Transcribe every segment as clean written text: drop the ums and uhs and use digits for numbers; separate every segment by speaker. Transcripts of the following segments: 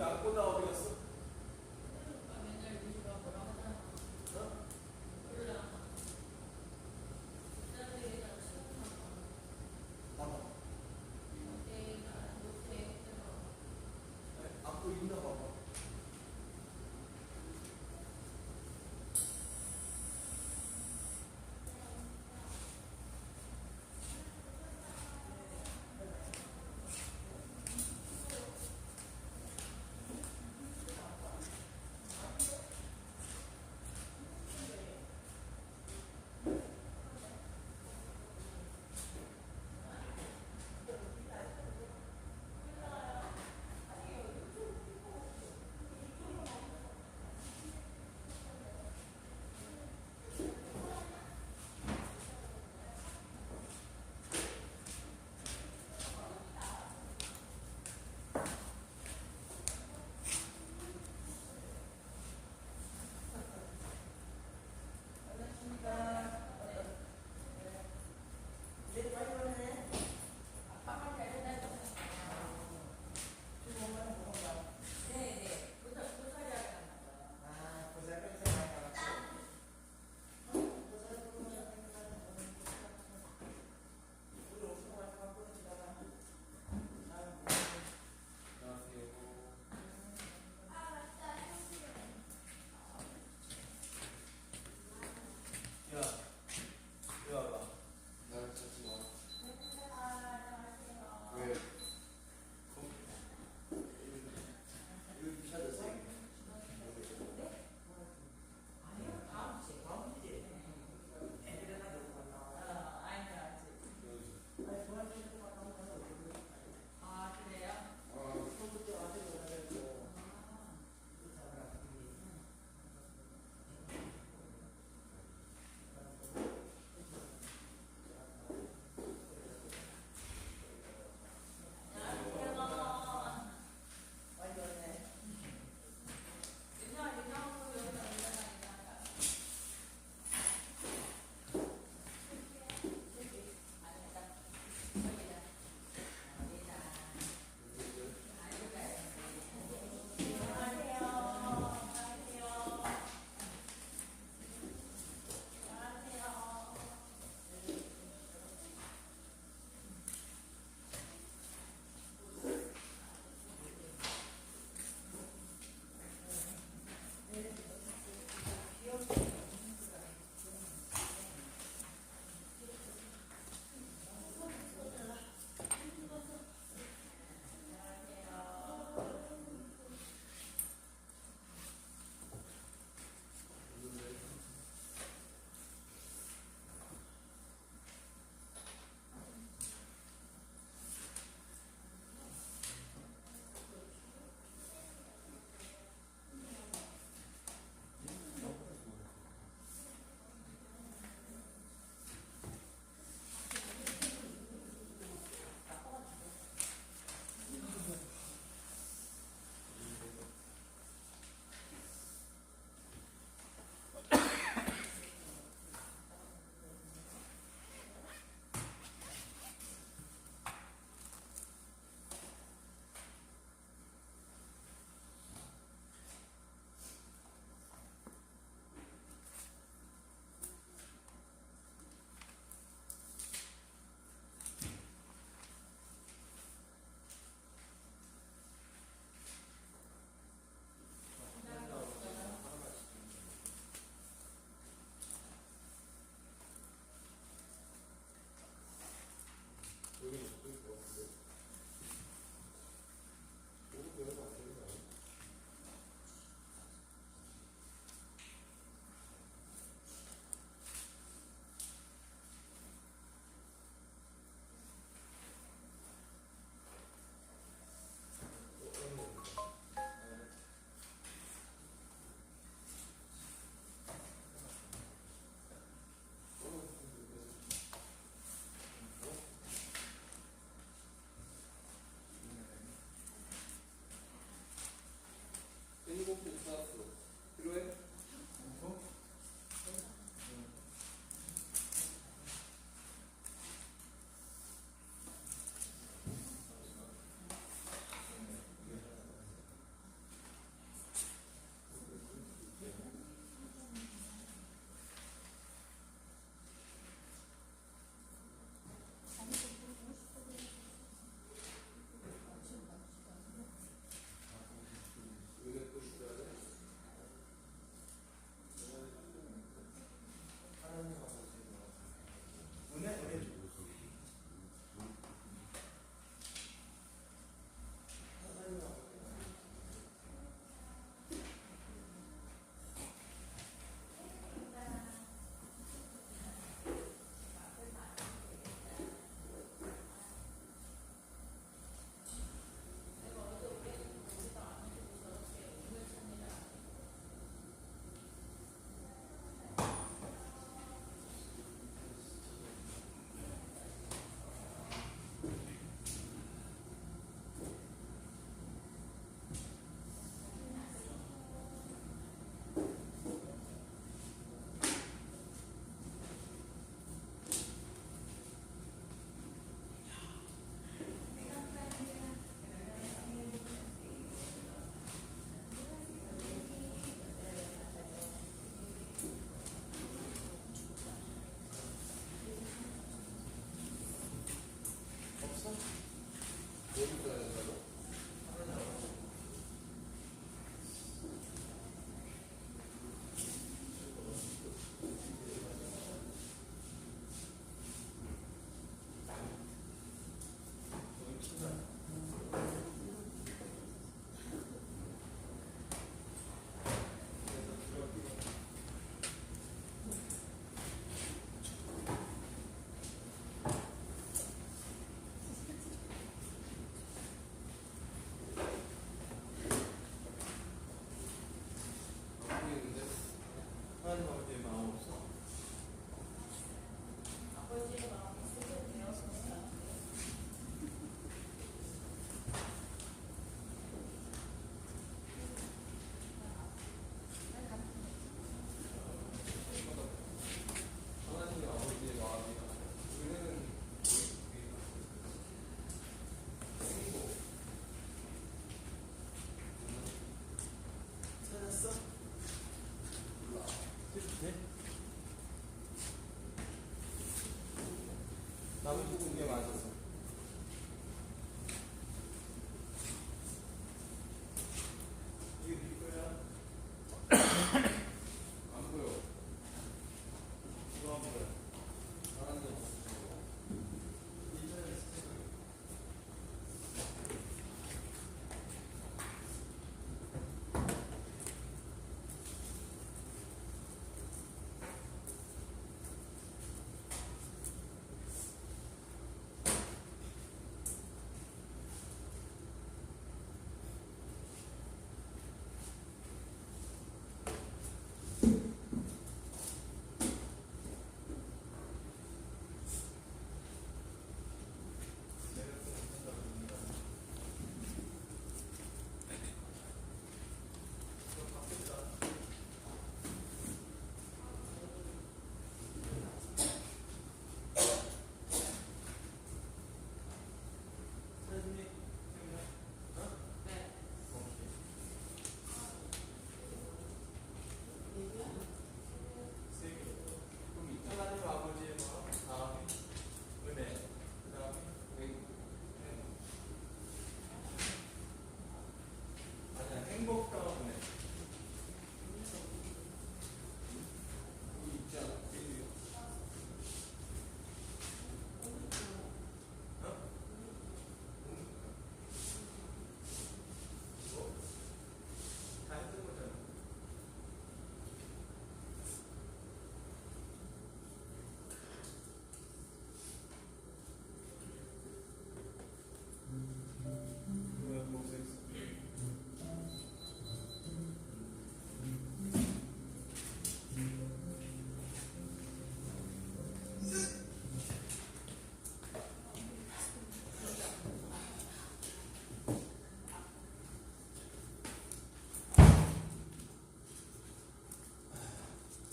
Speaker 1: 양보다 어디 갔어?
Speaker 2: 맨날 유주가 뭐라 하잖아.
Speaker 1: 어?
Speaker 2: 몰라. 사람들이 다 치우나 봐.
Speaker 1: 봐봐.
Speaker 2: 내가 못해.
Speaker 1: 앞으로 있나 봐봐.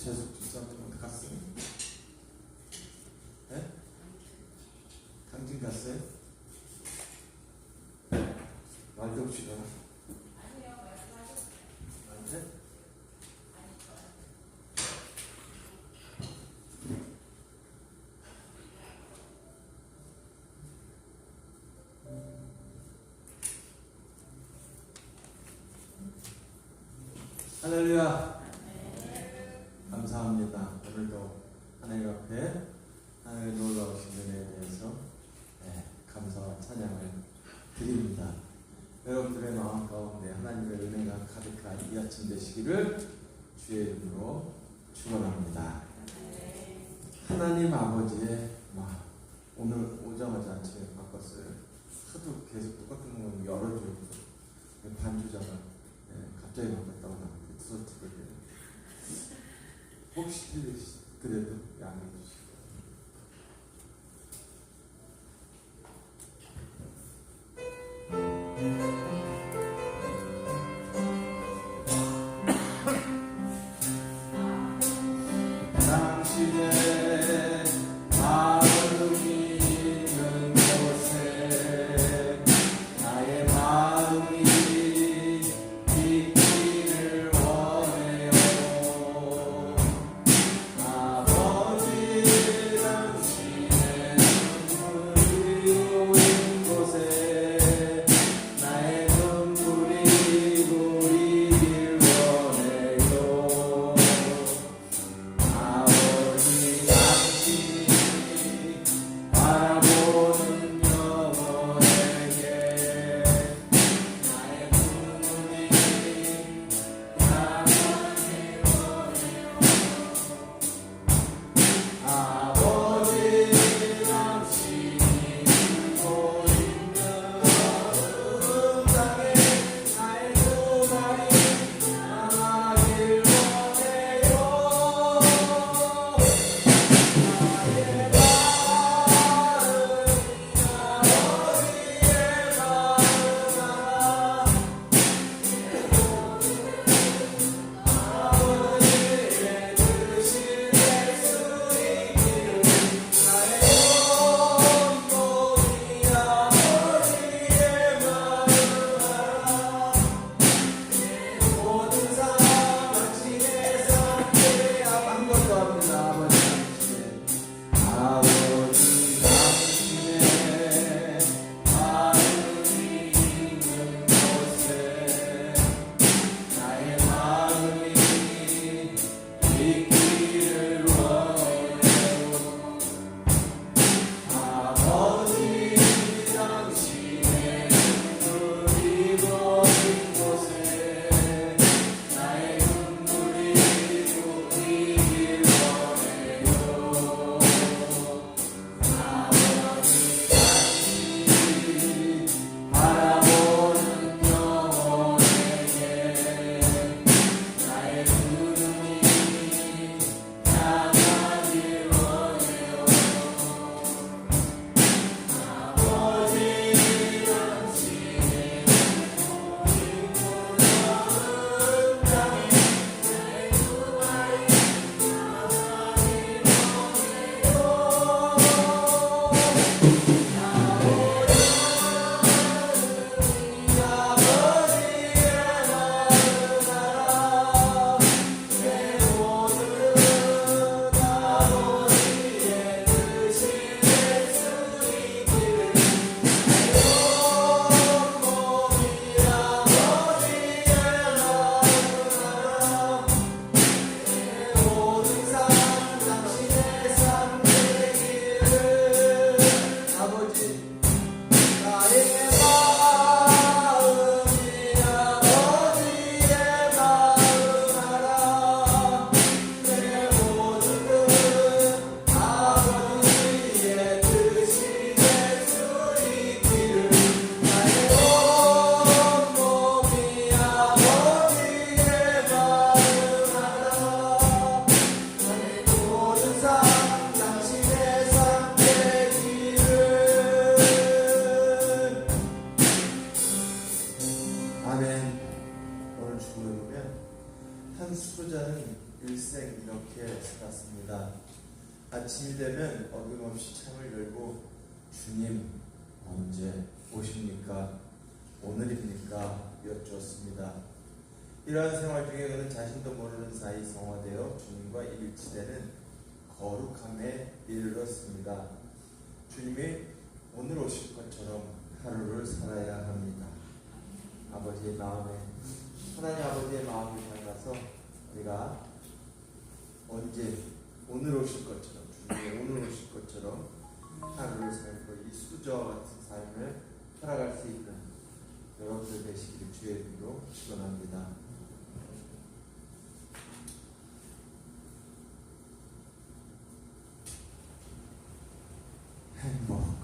Speaker 3: 재수 주사한테 어디 갔어요? 네? 당진 갔어요? 말도 없이 가.
Speaker 2: 아니요, 말씀하셨어요.
Speaker 3: 나한테?
Speaker 2: 아니, 저한테.
Speaker 3: 할렐루야. 감사합니다. 오늘도 하나님 앞에 하나님의 놀라우신 은혜에 대해서 감사와 찬양을 드립니다. 여러분들의 마음 가운데 하나님의 은혜가 가득한 이 아침 되시기를 주의 이름으로 축원합니다. 하나님 아버지의 오늘 오자마자 아침에 바꿨어요. 하도 계속 똑같은 거 열어주고 반주자가 갑자기 바꿨다고 나한테 트로트를 혹시 그래도 양해해 주시고 당신의 마음이 있는 곳에 나의 마음이 있기를 원해요. 아버지 당신의 눈물이 고인 곳에 나의 눈물이 고이길 원해요. 아버지 당신이 바라보는 영혼에게 나의 눈물이 나가길 원해요. 아버지 당신이 울고 있는 어두운 땅에 나의 두 발이 나가길 원해요. 모든 사람 당신의 삶에 아무것도 합니다. 아버지 당신의 마음이 있는 곳에 나의 마음이 있기를 원해요. 아버지 당신의 눈물이 고인 곳에 나의 눈물이 고이길 원해요. 아버지 당신이 바라보는 영혼에게 나의 눈물이 나가길 원해요. 아버지 당신의 눈물이 고여운 땅에 나의 두 발이 나가길 모든 사람 당신의 삶 되기를. 아버지 나의 마음이 아버지의 마음 알아. 내 모든 것 아버지의 뜻이 될 수 있기를. 나의 온 몸이 아버지의 마음 알아. 나의 모든 삶 당신의 삶 되기를. 아멘. 오늘 주보에 보면 한 수도자는 일생 이렇게 살았습니다. 아침이 되면 어김없이 창을 열고 주님 언제 오십니까? 오늘입니까? 여쭈었습니다. 이러한 생활 중에 그는 자신도 모르는 사이 성화되어 주님과 일치되는 거룩함에 이르렀습니다. 주님이 오늘 오실 것처럼 하루를 살아야 합니다. 아버지의 마음에, 하나님 아버지의 마음을 담아서 우리가 언제 오늘 오실 것처럼, 주님이 오늘 오실 것처럼 하루를 살고 이 수저와 같은 삶을 살아갈 수 있는 여러분들 되시기를 주의 이름으로 축원합니다. 행복.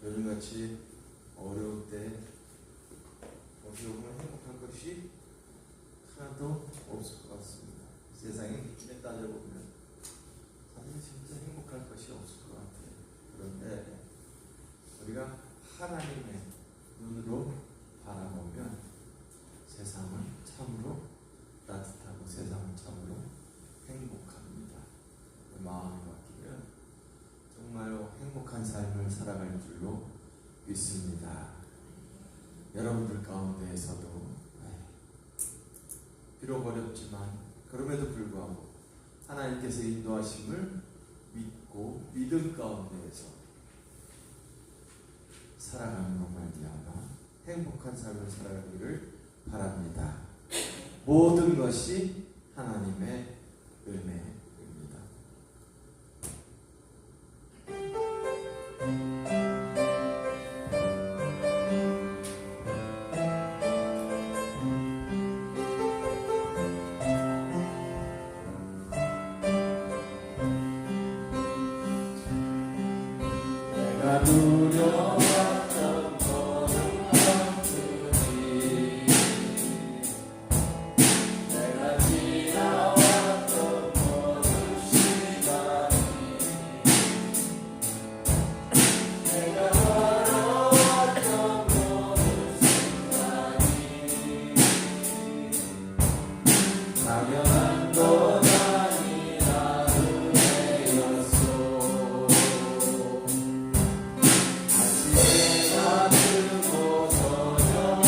Speaker 3: 요즘같이 어려울 때 어떻게 보면 행복한 것이 하나도 없을 것 같습니다. 세상에 기준에 따져보면 사실 진짜 행복할 것이 없을 것 같아요. 그런데 우리가 하나님의 눈으로 바라보면 세상은 참으로 따뜻하고 세상은 참으로 행복합니다. 마음이 바뀌면 정말로 행복한 삶을 살아갈 줄로 믿습니다. 여러분들 가운데에서도 비록 어렵지만 그럼에도 불구하고 하나님께서 인도하심을 믿고 믿음 가운데에서 살아가는 것 말미암아 행복한 삶을 살아가기를 바랍니다. 모든 것이 하나님의 은혜입니다. 내가 두려웠던 모든 것들이 내가 지나왔던 모든 시간이 내가 걸어왔던 모든 순간이 당연한 것 아니라 은혜였소. 아침에 가르고 저녁에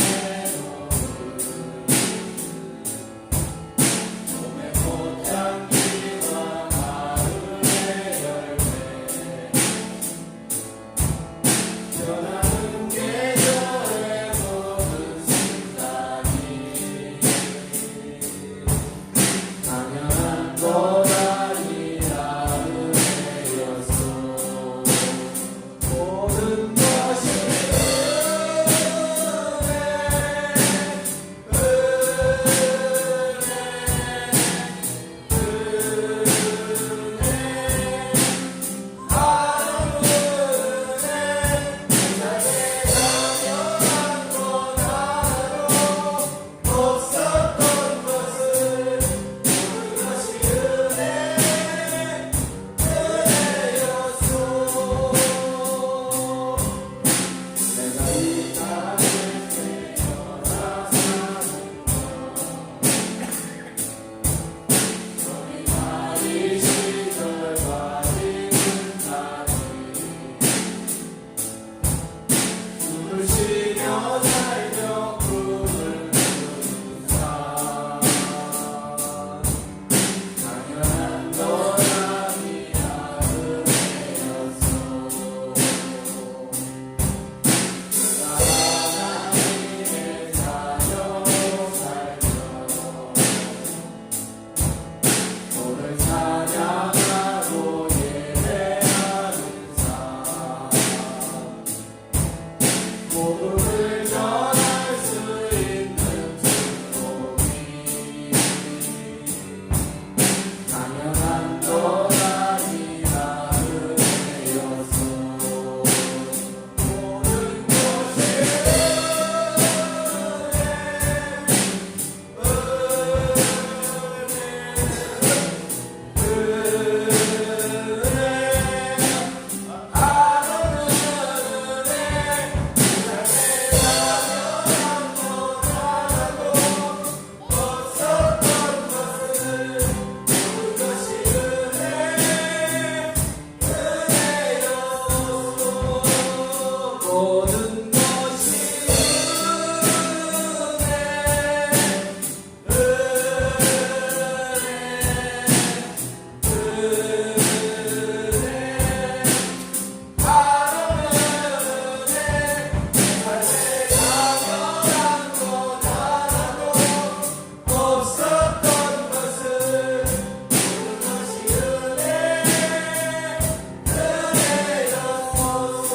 Speaker 3: 몸의 꽃향기와 가을의 열매 변하는 계절의 모든 순간이 당연한 것 아니라 은혜였소. 모든 것이 없었던 것을 모든 것이 은혜였소. 내가 이 땅을 태어나 사는 너희 나이 시절 가지는 나이 숨을 쉬며 살며 꿈을 꾸는 삶 당연한 것 아니라 은혜였소. 하나님의 자녀로 살며 오늘 찬양하고 예배하는 삶 복음을 전할 수 있는 축복이 당연한 것 아니라 은혜였소. 모든 것이 모든 것이 없었던 것을 모든 것이 은혜였소.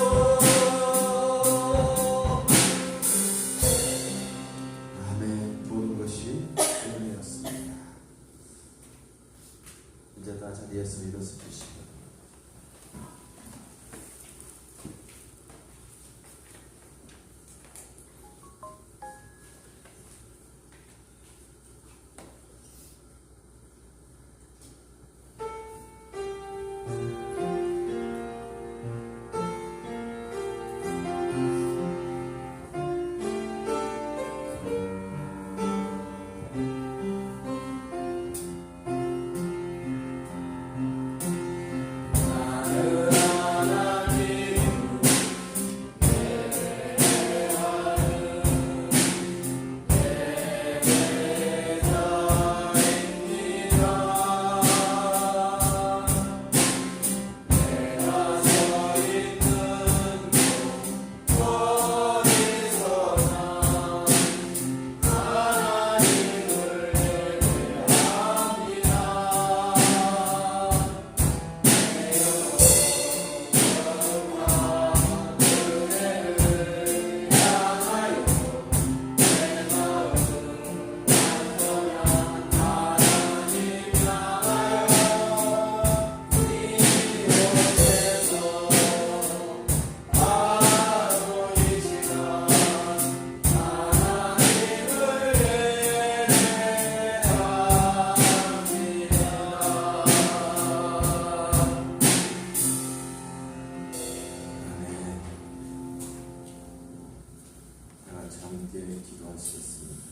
Speaker 3: 함께 기도하시겠습니다.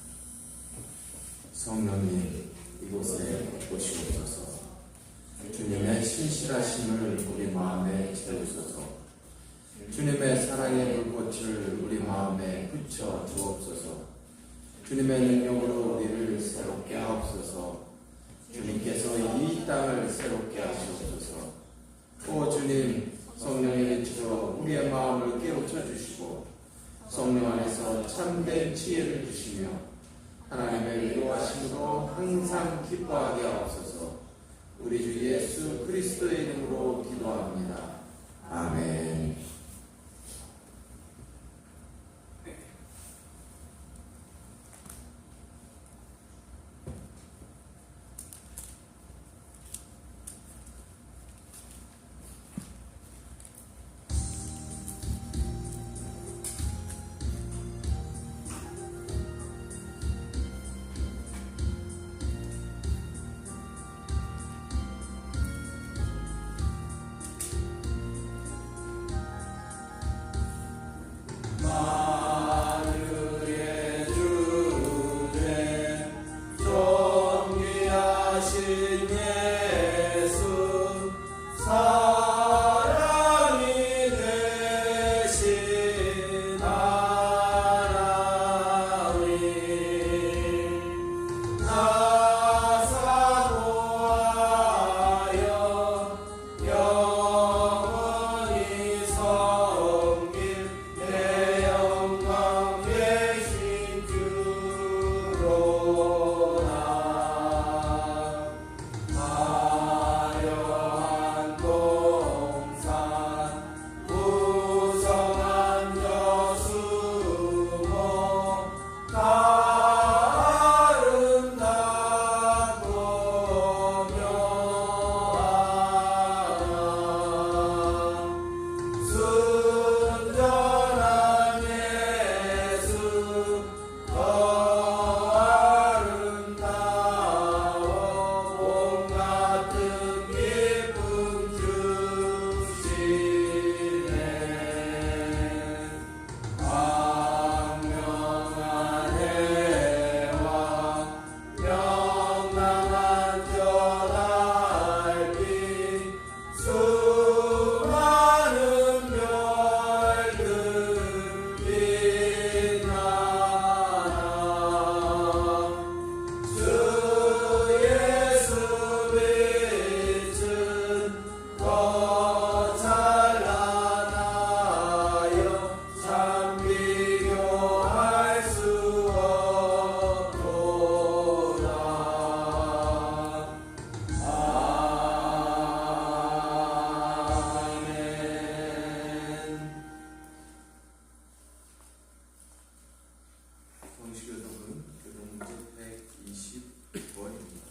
Speaker 3: 성령님, 이곳에 오시옵소서. 주님의 신실하심을 우리 마음에 채우소서. 주님의 사랑의 불꽃을 우리 마음에 붙여 주옵소서. 주님의 능력으로 우리를 새롭게 하옵소서. 주님께서 이 땅을 새롭게 하시옵소서. 오 주님, 성령의 빛으로 우리의 마음을 깨우쳐 주시고 성령 안에서 참된 지혜를 주시며 하나님의 위로하심으로 항상 기뻐하게 하옵소서. 우리 주 예수 그리스도의 이름으로 기도합니다. 아멘.
Speaker 4: 만유의 주제 존귀하신 예수 사랑이 되신 하나님 나 사모하여 영원히 섬길 내 영광 되신 주로나 화려한 동산 무성한 저수모 다 아름답고 묘하다 순전한 예수 더 아름다워 봄 같은 기쁨 주시네 광명한 해와 명랑한 저 달빛 수많은 별들 빛나나 주 예수 빛은 더 찬란하여 참 비교할 수 없도다 아멘.
Speaker 3: 성시교독은 교독문제 120번입니다.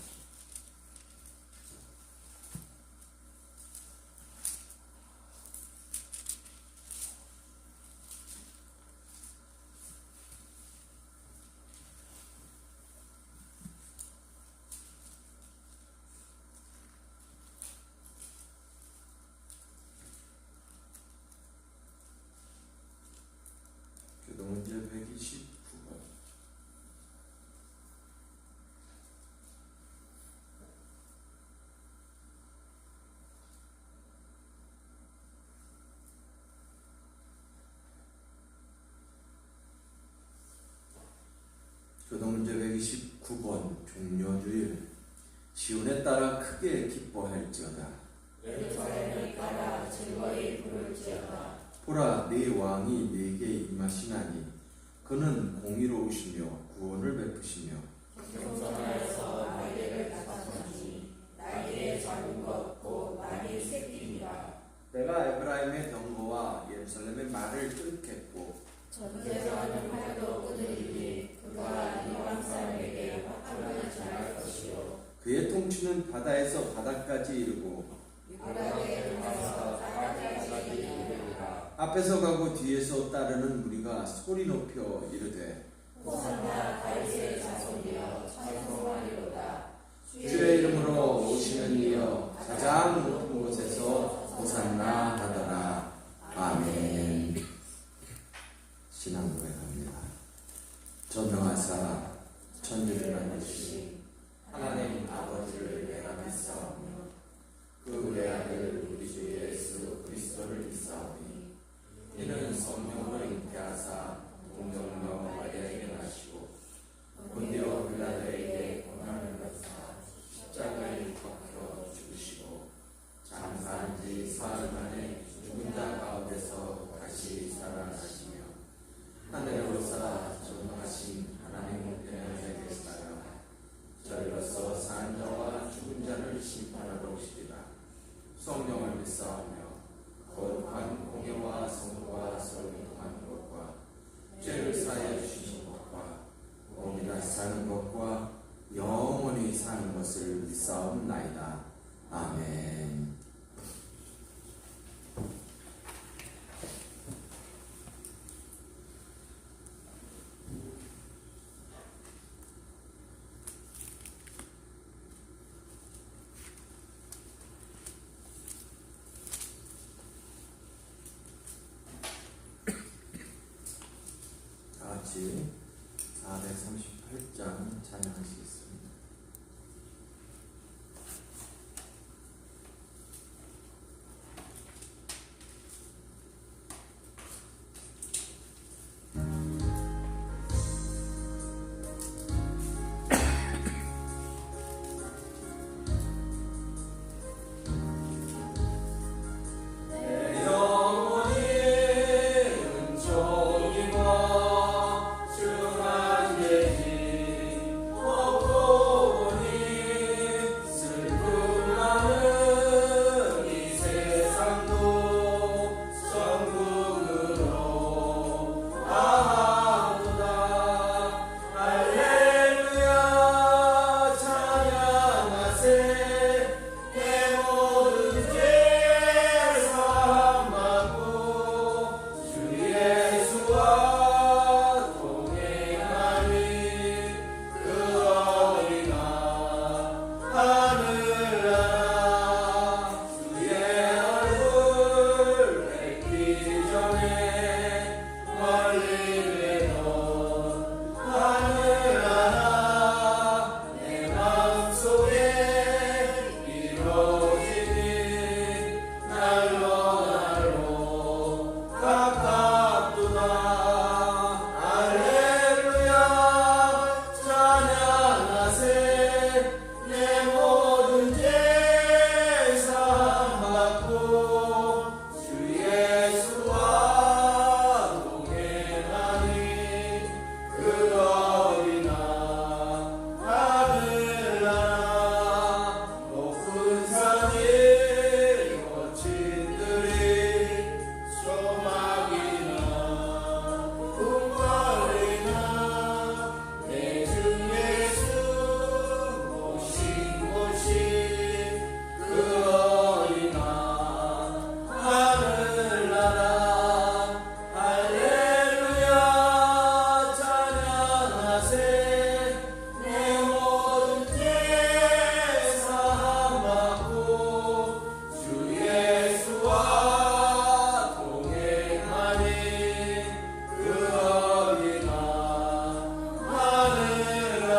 Speaker 3: 교독문제 129번. 교독문제 129번. 종려주일. 시온에 따라 크게 기뻐할지어다.
Speaker 2: 예루살렘을 따라 즐거이 부를지어다.
Speaker 3: 보라, 네 왕이 네게 임하시나니 그는 공의로우시며 구원을 베푸시며
Speaker 2: 성전하여서 날개를 닫았으니 날개에 잡은 것 곧 많이 새끼니라.
Speaker 3: 내가 에브라임의 병거와 예루살렘의 말을 끊겠고
Speaker 2: 전제자는 팔도 끊으리니 그가 이방 사람에게 화풀하지 않을 것이요
Speaker 3: 그의 통치는 바다에서 바다까지 이르고
Speaker 2: 바닥에 들어가서 땅까지 이르리라.
Speaker 3: 앞에서 가고 뒤에서 따르는 무리가 소리 높여 이르되
Speaker 2: 호산나 다윗의 자손이여 찬송하리로다.
Speaker 3: 주의 이름으로 오시는 이여 가장 높은 곳에서 호산나 하더라. 아멘. 신앙 고백합니다. 전능하사 천지를 만드신
Speaker 4: 하나님 아버지를 내가 믿사오며 그 외아들 우리 주 예수 그리스도를 믿사오니 이는 성령으로 잉태하사 동정녀 마리아에게 나시고 본디오 빌라도에게 고난을 받사 십자가에 박혀 죽으시고 장사한 지 사흘 만에 죽은 자 가운데서 다시 살아나시며 하늘에 올라 전능하신 하나님 우편에 계시다가 저리로서 산 자와 죽은 자를 심판하러 오시리라. 성령을 믿사오며 거룩한 공예와 성도와 서로 통하는 것과 죄를 사하여 주시는 것과
Speaker 3: 몸이 다시 사는 것과 영원히 사는 것을 믿사옵나이다. 아멘. 다 같이 438장 찬양하시겠습니다.
Speaker 4: 내 영혼이 은총이고 중한 계시 없고 보니 슬픔 많은 이 세상도 천국으로 아하도다. 할렐루야 찬양하세. 내 모든 죄 사함받고 주 예수와 동행하니 그 어린아 하늘나라. 주의 얼굴 뵙기 전에 멀리 뵈던 하늘나라 내 마음속에 이루어지니 날로 날로 가깝도다. 할렐루야 찬양하세. 내 모든 죄 사함받고 주 예수와 동행하니 그 어린아 하늘나라. 높은 산이 거친들이 소막이나 꿈거리나 내 주 예수 오신 곳이 그 어린아 하늘나라. 할렐루야 찬양하세. 내 모든 죄 사함받고 주 예수와 동행하니 그 어린아 하늘나라.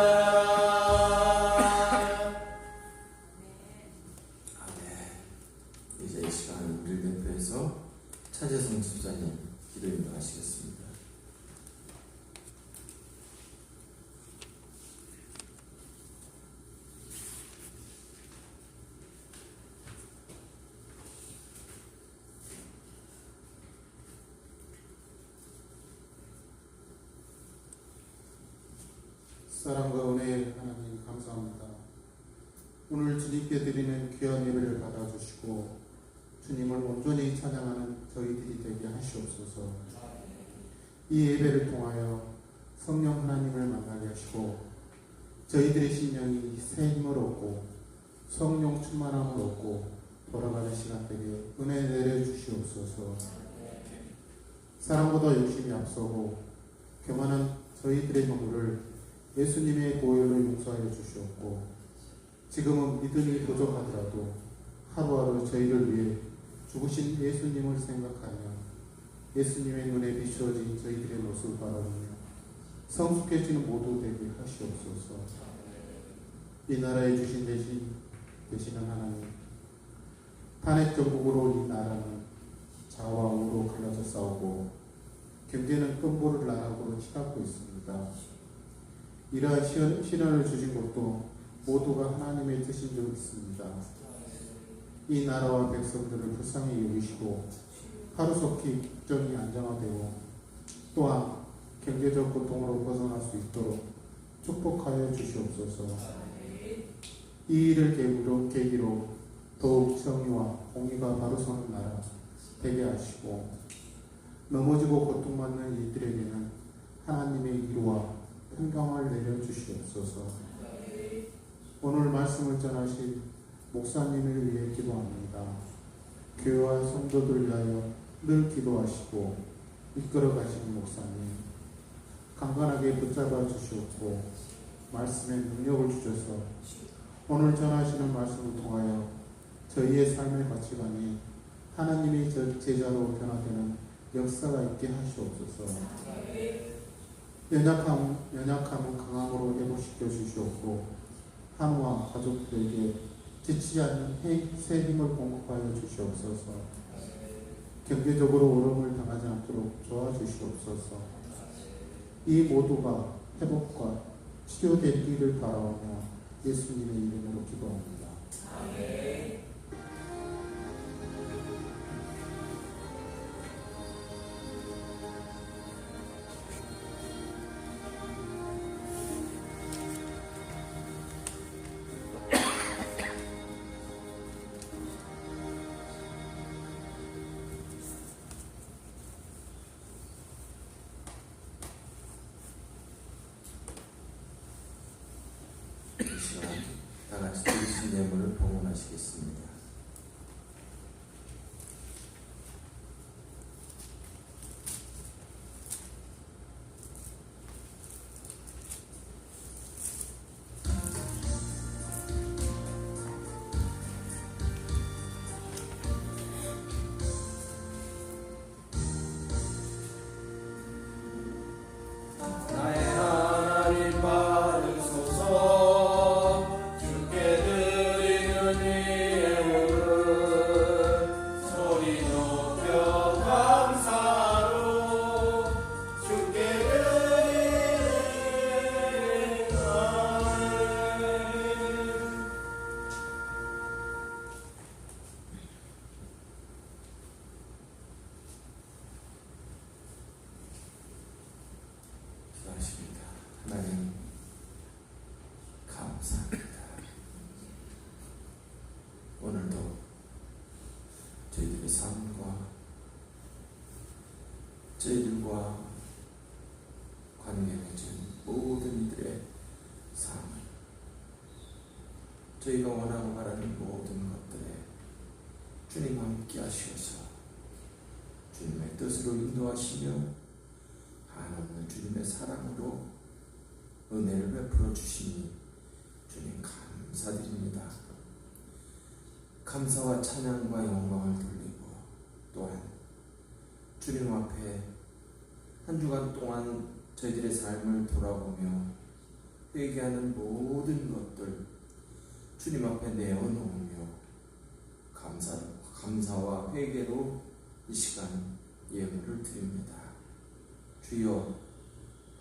Speaker 3: 아멘. 이제 이 시간 우리 대표에서 차재성 집사님 기도 인도하시겠습니다.
Speaker 5: 사랑과 은혜의 하나님 감사합니다. 오늘 주님께 드리는 귀한 예배를 받아주시고 주님을 온전히 찬양하는 저희들이 되게 하시옵소서. 이 예배를 통하여 성령 하나님을 만나게 하시고 저희들의 심령이 새 힘을 얻고 성령 충만함을 얻고 돌아가는 시간 되게 은혜 내려주시옵소서. 사랑보다 욕심이 앞서고 교만한 저희들의 허물을 예수님의 보혈로 용서하여 주시옵고 지금은 믿음이 부족하더라도 하루하루 저희를 위해 죽으신 예수님을 생각하며 예수님의 눈에 비추어진 저희들의 모습을 바라보며 성숙해지는 모두 되게 하시옵소서. 이 나라에 주신 되시는 하나님, 탄핵 정국으로 이 나라는 좌와 우로 갈라져 싸우고 경제는 끔보를 나락으로 치닫고 있습니다. 이러한 시련을 주신 것도 모두가 하나님의 뜻인 줄 믿습니다. 이 나라와 백성들을 불쌍히 여기시고 하루속히 국정이 안정화되고 또한 경제적 고통으로 벗어날 수 있도록 축복하여 주시옵소서. 이 일을 계기로 더욱 정의와 공의가 바로 서는 나라 되게 하시고 넘어지고 고통받는 이들에게는 하나님의 위로와 평강을 내려주시옵소서. 오늘 말씀을 전하신 목사님을 위해 기도합니다. 교회와 성도들 위하여 늘 기도하시고 이끌어 가시는 목사님 강건하게 붙잡아 주시옵고 말씀에 능력을 주셔서 오늘 전하시는 말씀을 통하여 저희의 삶의 가치관이 하나님의 제자로 변화되는 역사가 있게 하시옵소서. 연약함은 강함으로 회복시켜 주시옵고 한우와 가족들에게 지치지 않는 새 힘을 공급하여 주시옵소서. 경제적으로 어려움을 당하지 않도록 도와주시옵소서. 이 모두가 회복과 치료되기를 바라오며 예수님의 이름으로 기도합니다.
Speaker 2: 아멘.
Speaker 3: 이 시간 다 같이 드리신 예물을 봉헌하시겠습니다.
Speaker 4: 나의 하나님 받으소서. 주께 드리는 이 예물을 소리 높여 감사로 주께 드리는
Speaker 3: 기도하십니다. 하나님 감사합니다. 오늘도 저희들의 삶과 저희들과 관계 맺은 모든 이들의 삶을 저희가 원하고 바라는 모든 것들에 주님 함께 하시어서 주님의 뜻으로 인도하시며 한없는 주님의 사랑으로 은혜를 베풀어 주시니 주님 감사드립니다. 감사와 찬양과 영광을 돌리고 또한 주님 앞에 한 주간 동안 저희들의 삶을 돌아보며 회개하는 모든 것들 주님 앞에 내어놓으며 감사와 회개로 이 시간 예물을 드립니다. 주여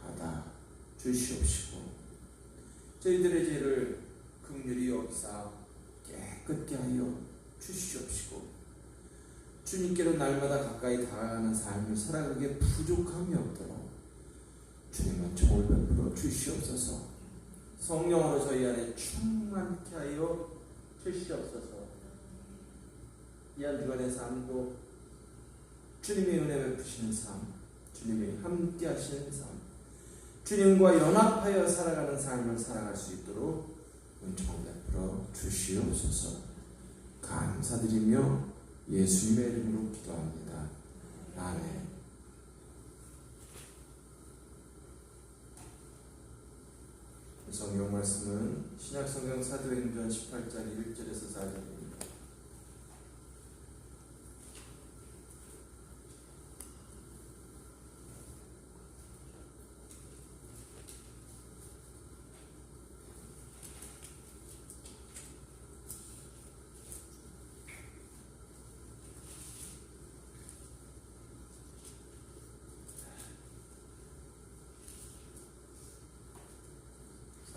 Speaker 3: 받아 주시옵시고 저희들의 죄를 긍휼히 여기사 깨끗게 하여 주시옵시고 주님께로 날마다 가까이 다가가는 삶을 살아가기에 부족함이 없도록 주님은 총을 베풀어 주시옵소서. 성령으로 저희 안에 충만케 하여 주시옵소서. 이 한 주간의 삶도 주님의 은혜 베푸시는 삶, 주님이 함께 하시는 삶, 주님과 연합하여 살아가는 삶을 살아갈 수 있도록 은총 베풀어 주시옵소서. 감사드리며 예수님의 이름으로 기도합니다. 아멘. 성경 말씀은 신약성경 사도행전 18장 1절에서 4절입니다.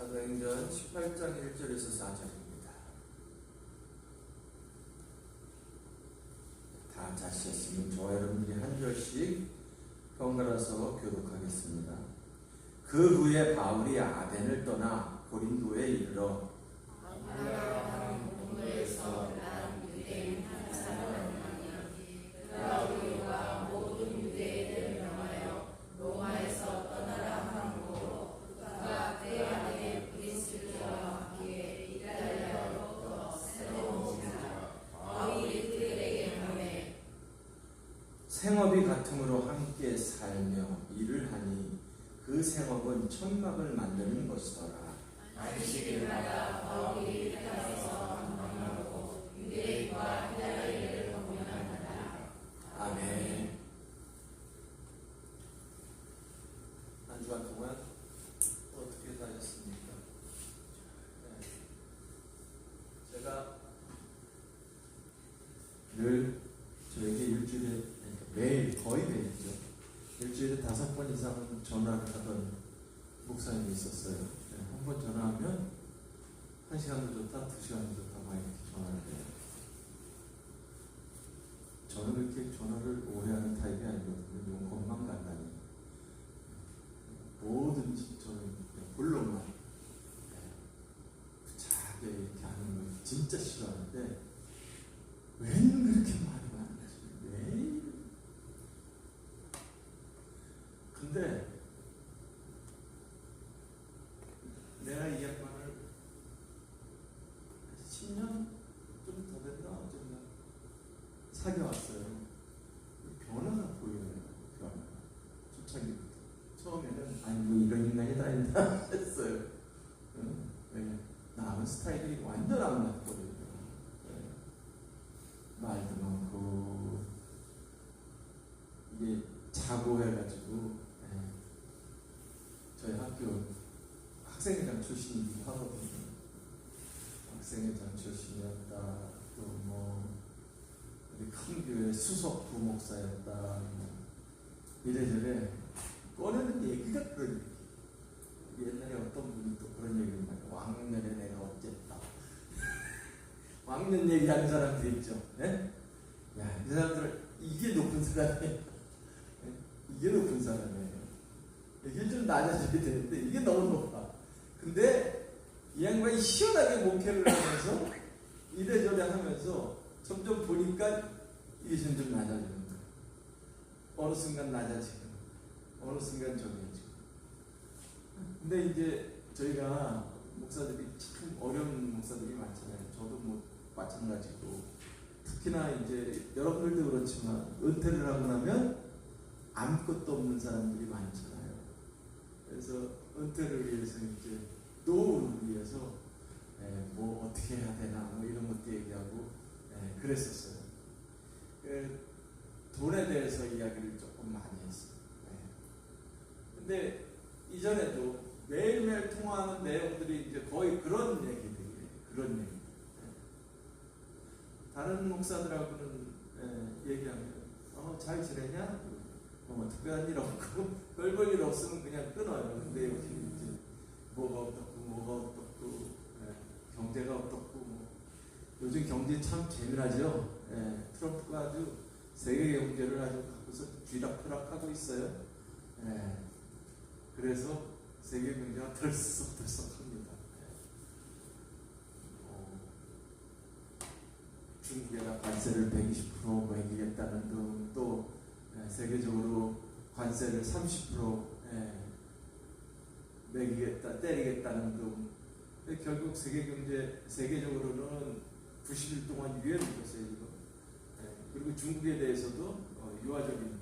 Speaker 3: 사도행전 18장 1절에서 4절입니다. 다 자시했으면 저와 여러분들이 한 절씩 번갈아서 교독하겠습니다. 그 후에 바울이 아덴을 떠나 고린도에 이르러
Speaker 2: 공부에서 난 유대인 한 사람이니 그가 우리와 모든 유대인을 명하여 로마에서 떠나라 함으로 그가 때 안에 브리스기아와 함께 이달리아로부터 새로운 지나 바울이 그들에게 하매
Speaker 3: 생업이 같음으로 함께 살며 일을 하니 그 생업은 천막을 만드는 것이더라.
Speaker 2: 안식일마다 바울이 이달에서 만나고 유대인과 이달리아를 공연하더라.
Speaker 3: 아멘. 한 주간 동안 어떻게 다녔습니까? 제가 늘 저에게 일주일에 매일 거의 매일이죠. 일주일에 5번 이상은 전화를 하던 목사님이 있었어요. 한 번 전화하면 1시간도 좋다, 2시간도 좋다 막 이렇게 전화를 해요. 저는 그렇게 전화를 오래 하는 타입이 아니거든요. 너무 겁만 간다니. 뭐든지 저는 그냥 본론만 자게 이렇게 하는 걸 진짜 싫어하는데 웬 그렇게 말이 많은지 매일. 근데 내가 이 양반을 10년 좀 더 됐나 어쨌나 사귀어왔어요. 변화가 보여요. 변화가. 초창기부터. 처음에는 아니 뭐 이런 인간이 다 있나 했어요. 왜? 나하고 스타일이 완전 안 맞거든요. 말도 많고 이게 자고 해가지고 저희 학교 학생회장 출신이기도 하거든요. 학생회장 출신이었다. 또 뭐 우리 큰 교회 수석 부목사였다. 뭐 이래저래 꺼내는 얘기가 그런 얘기. 옛날에 어떤 분이 또 그런 얘기를 말해요. 왕년에 내가 어쨌다. 왕년 얘기하는 사람들 있죠. 네? 야, 이 사람들 이게 높은 사람이에요. 이게 높은 사람이에요. 이게 좀 낮아져야 되는데 이게 너무 높아. 근데 이 양반이 시원하게 목회를 하면서 이래저래 하면서 점점 보니까 이게 점점 낮아지는 거야. 어느 순간 낮아지고 어느 순간 정해지고. 근데 이제 저희가 목사들이 참 어려운 목사들이 많잖아요. 저도 뭐 마찬가지고. 특히나 이제 여러분들도 그렇지만 은퇴를 하고 나면 아무것도 없는 사람들이 많잖아요. 그래서 은퇴를 위해서 이제 노후를 위해서 뭐 어떻게 해야 되나 뭐 이런 것도 얘기하고 그랬었어요. 돈에 대해서 이야기를 조금 많이 했어요. 근데 이전에도 매일매일 통화하는 내용들이 이제 거의 그런 얘기들이에요. 그런 얘기. 다른 목사들하고는 얘기하면 잘 지내냐? 뭐 특별한 일 없고 별볼 일 없으면 그냥 끊어요. 근데 여기 이제 뭐가 어떻고 경제가 어떻고 뭐. 요즘 경제 참 재미나죠. 트럼프가 아주 세계 경제를 아주 갖고서 쥐락펴락하고 있어요. 그래서 세계 경제가 들썩들썩합니다. 중국에다 관세를 120% 매기겠다는 등, 또 세계적으로 관세를 30% 매기겠다, 때리겠다는 등. 결국 세계 경제, 세계적으로는 90일 동안 유예를 줬어요, 지금. 그리고 중국에 대해서도 유화적인,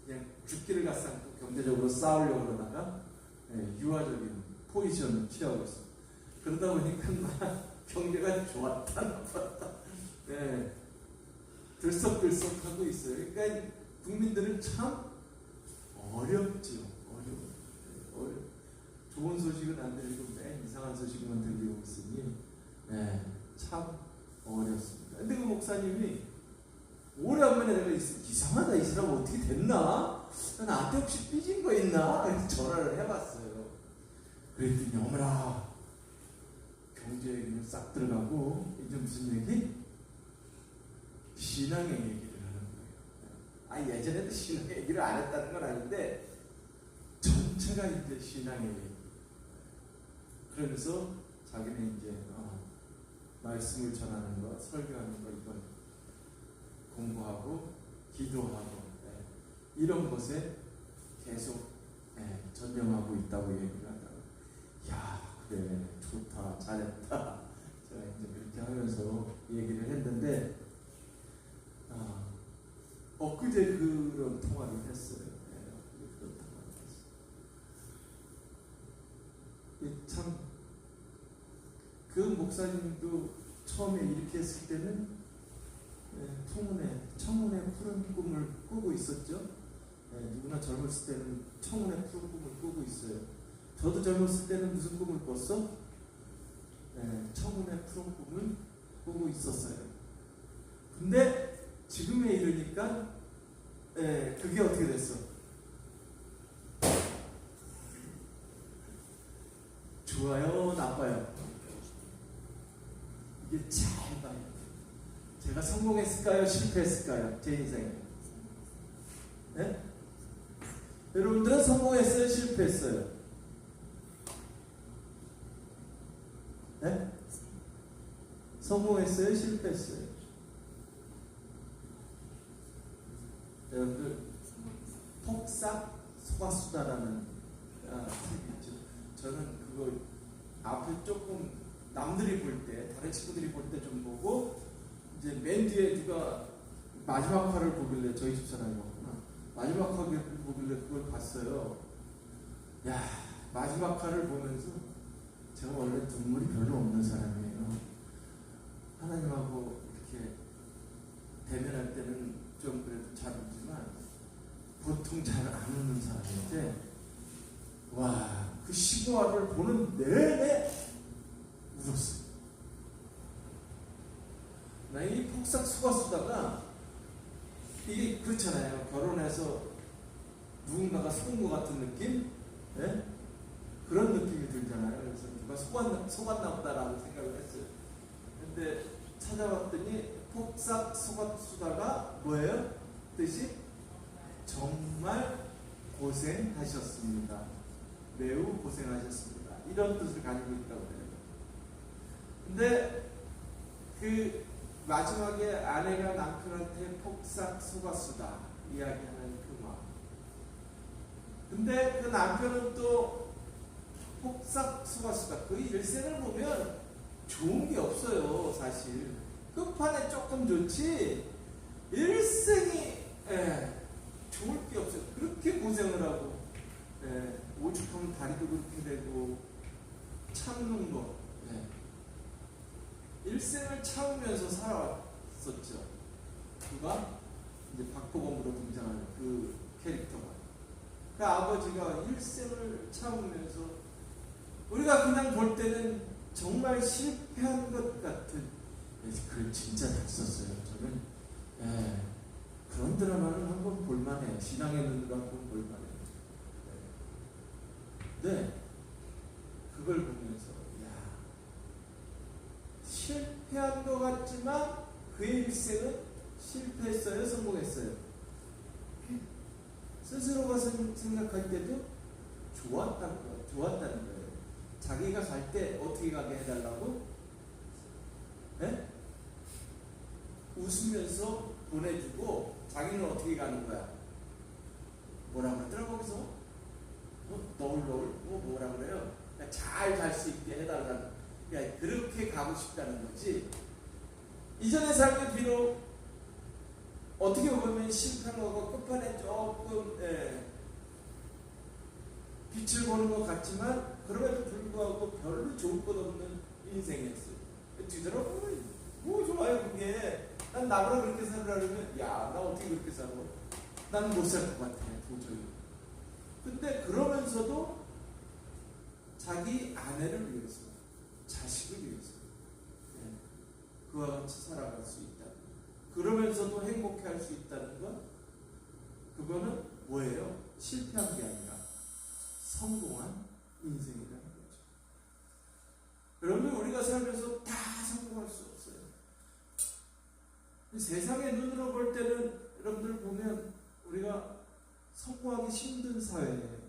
Speaker 3: 그냥 죽기를 갖상고 경제적으로 싸우려고 그러다가 유화적인 포지션을 취하고 있어요. 그러다 보니까 막 경제가 좋았다, 나빴다. 들썩들썩하고 있어요. 그러니까 국민들은 참 어렵죠. 어려워. 좋은 소식은 안 들리고 맨 이상한 소식만 들리고 있으니 참 어렵습니다. 근데 그 목사님이 오래간만에 내가 이상하다, 이 사람 어떻게 됐나? 나한테 혹시 삐진 거 있나? 그래서 전화를 해봤어요. 그랬더니 어머나 경제에 그냥 싹 들어가고 이제 무슨 얘기? 신앙의 얘기를 하는 거예요. 아 예전에도 신앙의 얘기를 안 했다는 건 아닌데 전체가 이제 신앙의 얘기. 그러면서 자기는 이제 말씀을 전하는 거, 설교하는 거 이건 공부하고 기도하고 이런 것에 계속 전념하고 있다고 얘기를 하다가 야 그래 좋다 잘했다 제가 이제 그렇게 하면서 얘기를 했는데 엊그제 그런 통화를 했어요. 엊그제 그런 통화를 했어요. 참 그 목사님도 처음에 이렇게 했을 때는 청혼의 푸른 꿈을 꾸고 있었죠. 누구나 젊었을 때는 청혼의 푸른 꿈을 꾸고 있어요. 저도 젊었을 때는 무슨 꿈을 꿨어? 청혼의 푸른 꿈을 꾸고 있었어요. 근데 지금에 이르니까 그게 어떻게 됐어? 좋아요, 나빠요? 이게 잘 봐요. 제가 성공했을까요? 실패했을까요? 제 인생에. 네? 여러분들은 성공했어요? 실패했어요? 네? 성공했어요? 실패했어요? 여러분들 폭삭 소가수다라는 책이 있죠. 저는 그거 앞에 조금 남들이 볼 때, 다른 친구들이 볼 때 좀 보고 이제 맨 뒤에 누가 마지막 화를 보길래 저희 집 사람이었구나. 마지막 화를 보길래 그걸 봤어요. 야 마지막 화를 보면서 제가 원래 눈물이 별로 없는 사람이에요. 하나님하고 이렇게 대면할 때는 좀 그래도 잘 웃지만 보통 잘 안 웃는 사람인데 와 그 15화를 보는 내내 울었어요. 나 이 폭삭 속았다가 이게 그렇잖아요. 결혼해서 누군가가 속은 것 같은 느낌? 네? 그런 느낌이 들잖아요. 그래서 누가 속았나 보다라고 생각을 했어요. 근데 찾아봤더니 폭삭 속았다가 뭐예요? 뜻이 정말 고생하셨습니다. 매우 고생하셨습니다. 이런 뜻을 가지고 있다고 해요. 근데 그 마지막에 아내가 남편한테 폭삭 속았수다 이야기하는 그 마음. 근데 그 남편은 또 폭삭 속았수다. 그 일생을 보면 좋은 게 없어요, 사실. 끝판에 조금 좋지 일생이 좋을 게 없어요. 그렇게 고생을 하고 오죽하면 다리도 그렇게 되고 참는 거 일생을 참으면서 살아왔었죠. 누가? 이제 박보검으로 등장하는 그 캐릭터가. 그 아버지가 일생을 참으면서 우리가 그냥 볼 때는 정말 실패한 것 같은 글 진짜 잘 썼어요. 저는 그런 드라마는 한번 볼만해요. 신앙의 눈으로 한번 볼만해요. 네. 그걸 보면서 실패한 것 같지만 그의 일생은 실패했어요? 성공했어요? 스스로가 생각할 때도 좋았다는 거예요. 자기가 갈 때 어떻게 가게 해달라고? 네? 웃으면서 보내주고 자기는 어떻게 가는 거야? 뭐라 그러더라 거기서? 너울 뭐라 그래요? 잘 갈 수 있게 해달라는. 그렇게 가고 싶다는 거지. 이전의 삶이 비록 어떻게 보면 실패한 거고 끝판에 조금 빛을 보는 것 같지만 그럼에도 불구하고 별로 좋을 것 없는 인생이었어요. 뒤돌아보면 뭐 좋아요 그게. 난 나보다 그렇게 살으라면 나 어떻게 그렇게 살아? 난 못 살 것 같아 도저히. 근데 그러면서도 자기 아내를 위해서 자식을 위해서 그와 같이 살아갈 수 있다. 그러면서도 행복해할 수 있다는 것, 그거는 뭐예요? 실패한 게 아니라 성공한 인생이라는 거죠. 우리가 살면서 다 성공할 수 없어요. 세상의 눈으로 볼 때는 여러분들 보면 우리가 성공하기 힘든 사회예요.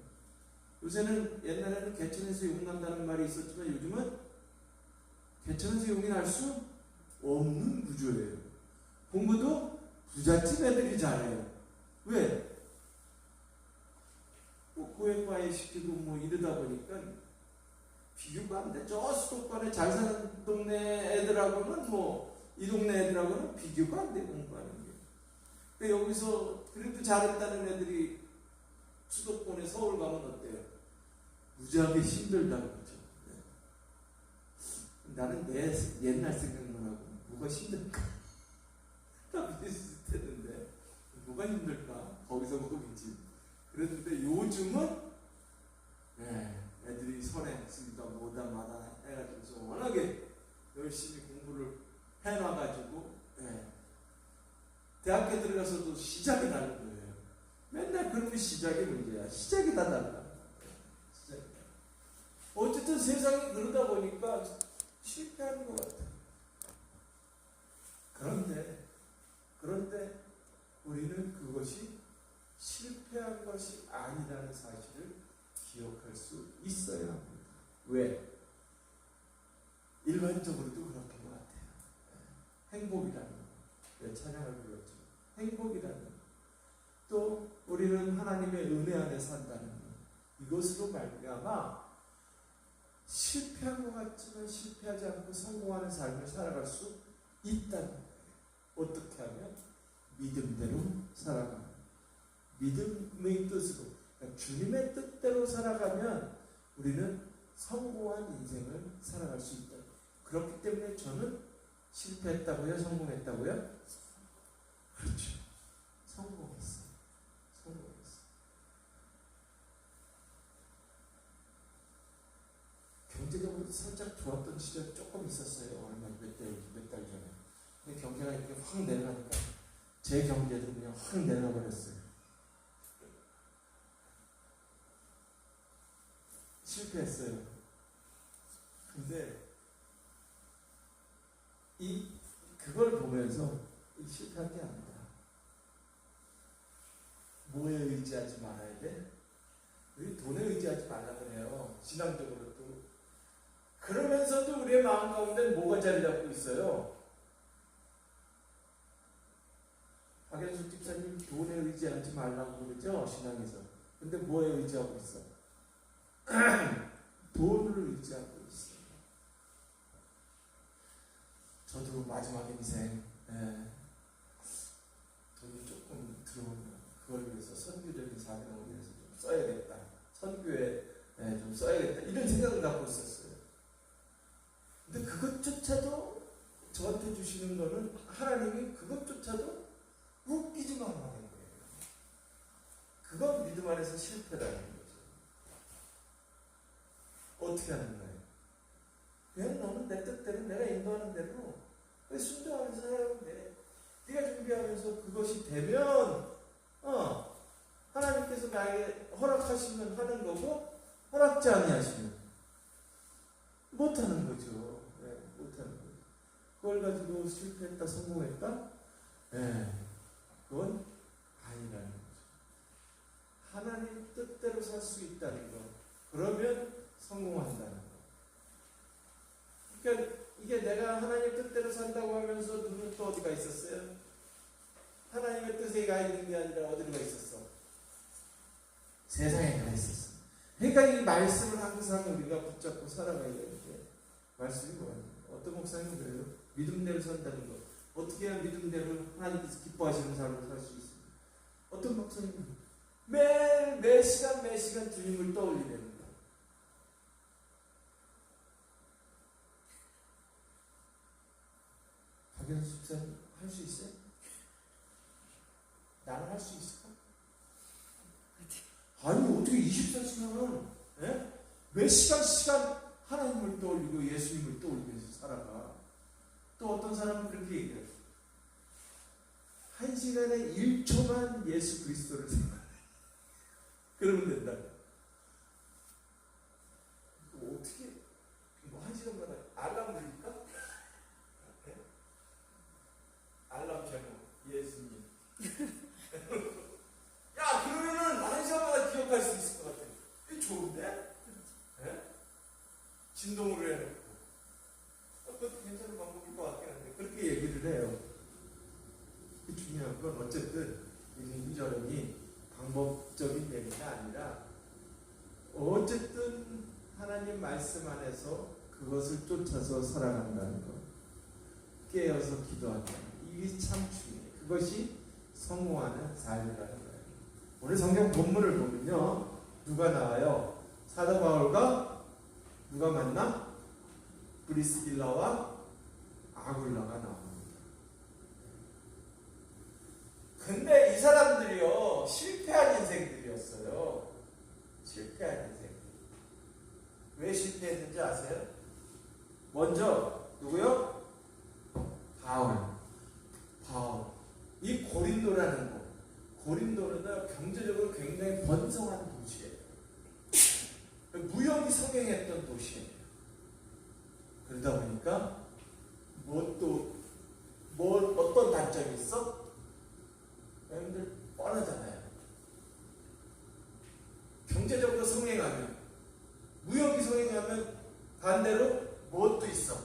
Speaker 3: 요새는 옛날에는 개천에서 용난다는 말이 있었지만 요즘은 개천에서 용이 날 수 없는 구조예요. 공부도 부잣집 애들이 잘해요. 왜? 뭐 고액과외 시키고 뭐 이러다 보니까 비교가 안 돼. 저 수도권에 잘 사는 동네 애들하고는 뭐 이 동네 애들하고는 비교가 안 돼, 공부하는 게. 그러니까 여기서 그래도 잘했다는 애들이 수도권에 서울 가면 어때요? 무지하게 힘들다는 거죠. 네. 나는 내 옛날 생각만 하고 뭐가 힘들까? 다 비슷했는데 뭐가 힘들까? 거기서 거기지. 그랬는데 요즘은 애들이 선행쓰기가 뭐다 마다 해가지고 워낙에 열심히 공부를 해놔가지고 대학교 들어가서도 시작이 다른 거예요. 맨날 그러면 시작이 문제야. 시작이 다 달라. 어쨌든 세상이 그러다 보니까 실패하는 것 같아. 그런데 우리는 그것이 실패한 것이 아니라는 사실을 기억할 수 있어야 합니다. 왜? 일반적으로도 그렇게 것 같아요. 행복이라는 거. 찬양을 불렀죠. 행복이라는 거. 또 우리는 하나님의 은혜 안에 산다는 것. 이것으로 말미암아 실패한 것 같지만 실패하지 않고 성공하는 삶을 살아갈 수 있다는 거예요. 어떻게 하면? 믿음대로 살아가는 믿음의 뜻으로, 그러니까 주님의 뜻대로 살아가면 우리는 성공한 인생을 살아갈 수 있다. 그렇기 때문에 저는 실패했다고요? 성공했다고요? 그렇죠. 성공했어요. 경제적으로 살짝 좋았던 시절 조금 있었어요. 얼마 몇 달 전에. 근데 경제가 이렇게 확 내려가니까 제 경제도 그냥 확 내려가 버렸어요. 실패했어요. 근데 그걸 보면서 실패한 게 아니다. 뭐에 의지하지 말아야 돼? 우리 돈에 의지하지 말라고 해요. 신앙적으로도. 그러면서도 우리의 마음 가운데 뭐가 자리 잡고 있어요? 박연숙 집사님 돈에 의지하지 말라고 그러죠? 신앙에서. 근데 뭐에 의지하고 있어? 돈을 의지하고 있어요. 저도 마지막 인생 돈이 조금 들어오면 그걸 위해서 선교적인 사명을 위해서 좀 써야겠다. 선교에 좀 써야겠다. 이런 생각을 갖고 있었어요. 근데 그것조차도 저한테 주시는 거는 하나님이 그것조차도 웃기지만 하는 거예요. 그건 믿음 안에서 실패라는 거죠. 어떻게 하는 거예요? 그냥 너는 내 뜻대로 내가 인도하는 대로 순종하면서 살아가면 돼. 네가 준비하면서 그것이 되면 하나님께서 나에게 허락하시면 하는 거고 허락지 아니하시면 못하는 거죠. 못하는 거죠. 그걸 가지고 실패했다 성공했다? 그건 아니라는 거죠. 하나님 뜻대로 살 수 있다는 거. 그러면 성공한다는 거. 그러니까 이게 내가 하나님 뜻대로 산다고 하면서 눈은 또 어디가 있었어요? 하나님의 뜻에 가 있는 게 아니라 어디로 가 있었어? 세상에 가 있었어. 그러니까 이 말씀을 항상 우리가 붙잡고 살아가야 되는데 말씀이 뭐예요? 어떤 목사님은 그래요? 믿음대로 산다는 거. 어떻게 해야 믿음대로 하나님께서 기뻐하시는 삶을 살 수 있습니까? 어떤 목사님은 매일 매 시간 주님을 떠올리는 거. 박연수 집사님 할 수 있어요? 나는 할 수 있을까? 아니 어떻게 24시간은 몇 시간 하나님을 떠올리고 예수님을 떠올리면서 살아가. 또 어떤 사람은 그렇게 얘기해요. 1시간에 1초만 예수 그리스도를 생각해. 그러면 된다. 어떻게 1시간마다 알람 좋은데? 예? 진동으로 해놓고 그것도 괜찮은 방법일 것 같긴 한데 그렇게 얘기를 해요. 중요한 건 어쨌든 이런저런이 방법적인 얘기가 아니라 어쨌든 하나님 말씀 안에서 그것을 쫓아서 살아간다는 것, 깨어서 기도한다. 이게 참 중요해요. 그것이 성공하는 삶이라는 거예요. 오늘 성경 본문을 보면요, 누가 나와요? 사도 바울과 누가 만나? 브리스길라와 아굴라가 나옵니다. 근데 이 사람들이요, 실패한 인생들이었어요. 실패한 인생. 왜 실패했는지 아세요? 먼저 누구요? 바울. 이 고린도라는 곳. 고린도는 경제적으로 굉장히 번성한 도시예요. 무역이 성행했던 도시예요. 그러다 보니까 어떤 단점이 있어? 여러분들 뻔하잖아요. 경제적으로 성행하면, 무역이 성행하면 반대로 무엇도 있어?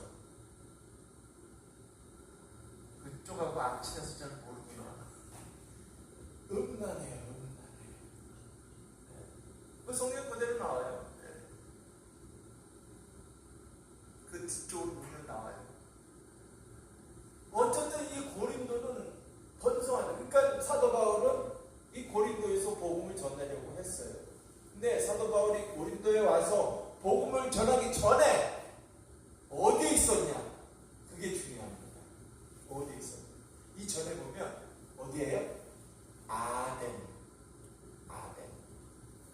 Speaker 3: 그쪽하고 안 친해서 잘 모르구나. 음란해요. 그 성경 그대로 나와요. 그 뒤쪽으로 보면 나와요. 어쨌든 이 고린도는 번성하다. 그러니까 사도 바울은 이 고린도에서 복음을 전하려고 했어요. 근데 사도 바울이 고린도에 와서 복음을 전하기 전에 어디에 있었냐? 그게 중요합니다. 어디에 있었냐? 이 전에 보면 어디예요?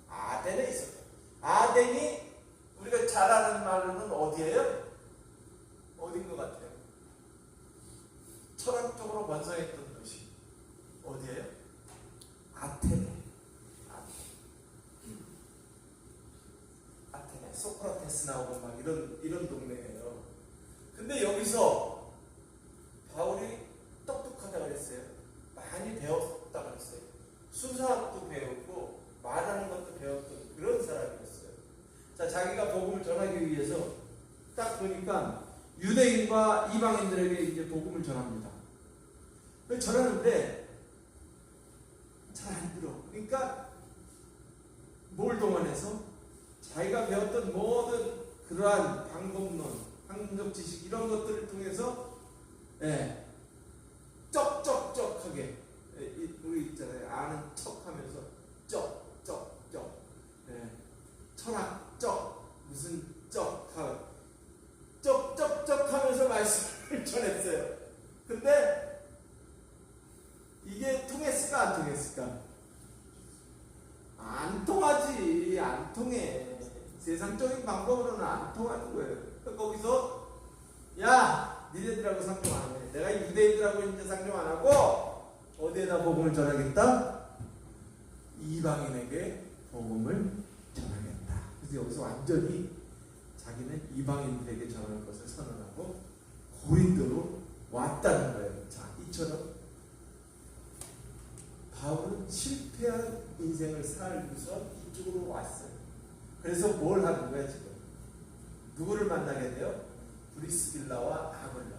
Speaker 3: 아덴에 있었죠. 아덴이 우리가 잘 아는 말로는 어디예요? 어딘 것 같아요? 철학적으로 번성했던 도시. 어디예요? 아테네. 소크라테스 나오고 막 이런 동네예요. 근데 여기서 바울이 똑똑하다 그랬어요. 많이 배웠다 그랬어요. 수사학도 배웠고 말하는 것도 배웠던 그런 사람이었어요. 자, 자기가 복음을 전하기 위해서 딱 보니까 유대인과 이방인들에게 이제 복음을 전합니다. 전하는데 잘 안 들어. 그러니까 뭘 동원해서 자기가 배웠던 모든 그러한 방법론, 학문적 지식 이런 것들을 통해서 쩍쩍쩍하게 우리 있잖아요. 아는 척하면서 쩍쩍쩍 철학 쩍 무슨 쩍쩍쩍하면서 말씀을 전했어요. 근데 이게 통했을까 안 통했을까? 안 통하지. 안 통해. 세상적인 방법으로는 안 통하는 거예요. 거기서 야 니네들하고 상종 안 해. 내가 유대인들하고 이제 상종 안 하고 어디에다 복음을 전하겠다? 이방인에게 복음을 전하겠다. 그래서 여기서 완전히 자기는 이방인들에게 전하는 것을 선언하고 고린도로 왔다는 거예요. 자, 이처럼 바울은 실패한 인생을 살고서 이쪽으로 왔어요. 그래서 뭘 하는 거야 지금? 누구를 만나게 돼요? 브리스길라와 아굴라.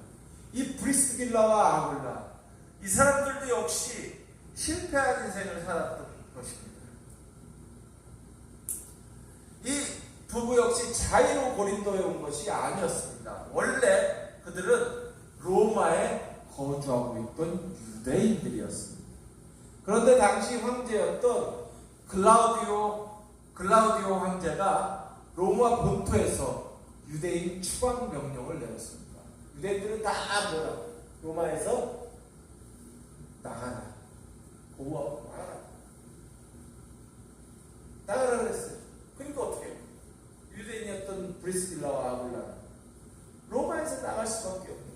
Speaker 3: 이 브리스길라와 아굴라, 이 사람들도 역시 실패한 인생을 살았던 것입니다. 이 부부 역시 자의로 고린도에 온 것이 아니었습니다. 원래 그들은 로마에 거주하고 있던 유대인들이었습니다. 그런데 당시 황제였던 글라우디오 황제가 로마 본토에서 유대인 추방 명령을 내렸습니다. 유대인들은 다 로마에서 나가라. 고고하고 나가라 그랬어요. 그러니까 어떻게 해요? 유대인이었던 브리스길라와 아굴라는 로마에서 나갈 수밖에 없는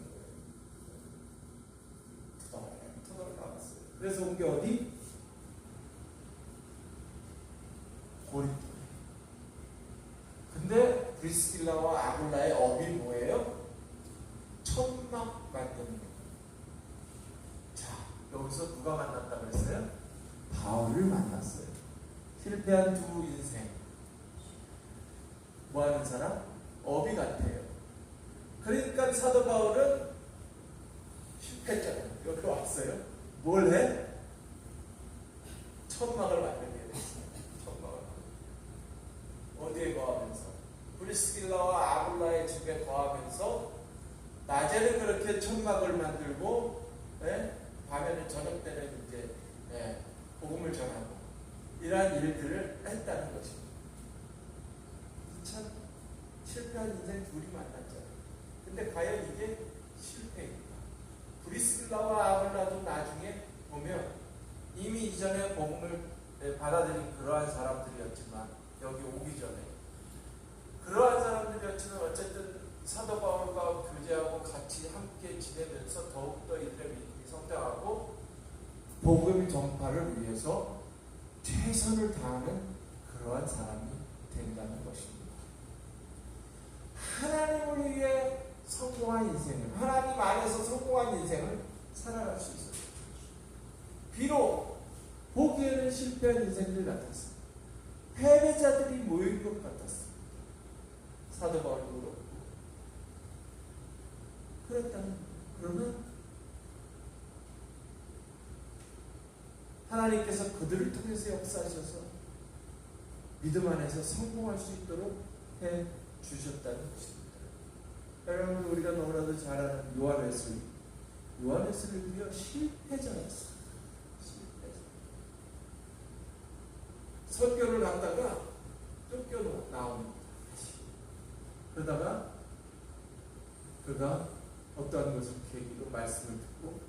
Speaker 3: 거예요. 터널을 나갔어요. 그래서 온 게 어디? 고린도. 근데 브리스길라와 아굴라의 업이 뭐예요? 천막 만드는 거. 자, 여기서 누가 만났다고 했어요? 바울을 만났어요. 실패한 두 인생. 뭐 하는 사람? 어비 같아요. 그러니까 사도 바울은 실패했잖아요. 여기 왔어요. 뭘 해? 천막을 만들게 됐어요. 천막을. 어디에 거하면서? 브리스길라와 아굴라의 집에 거하면서 낮에는 그렇게 천막을 만들고, 예? 밤에는 저녁 때는 이제 복음을 전하고 이러한 일들을 했다는 것입니다. 참 실패한 인생 둘이 만났잖아요. 근데 과연 이게 실패입니다. 브리스길라와 아굴라도 나중에 보면 이미 이전에 복음을 받아들인 그러한 사람들이었지만, 여기 오기 전에 그러한 사람들이었지만 어쨌든 사도 바울과 교제하고 같이 함께 지내면서 더욱더 이들의 믿음이 성장하고 복음 전파를 위해서 최선을 다하는 그러한 사람이 된다는 것입니다. 하나님을 위해 성공한 인생을, 하나님 안에서 성공한 인생을 살아갈 수 있어요. 비록 보기에는 실패한 인생들 같았어요. 패배자들이 모인 것 같았어요. 사도 바울도 그렇고. 그러면 하나님께서 그들을 통해서 역사하셔서 믿음 안에서 성공할 수 있도록 해 주셨다는 것입니다. 여러분, 우리가 너무나도 잘 아는 요한 웨슬리. 요한 웨슬리가 실패자였어요. 설교를 하다가 쫓겨 나옵니다. 그러다가 그가 어떠한 것을 계기로 말씀을 듣고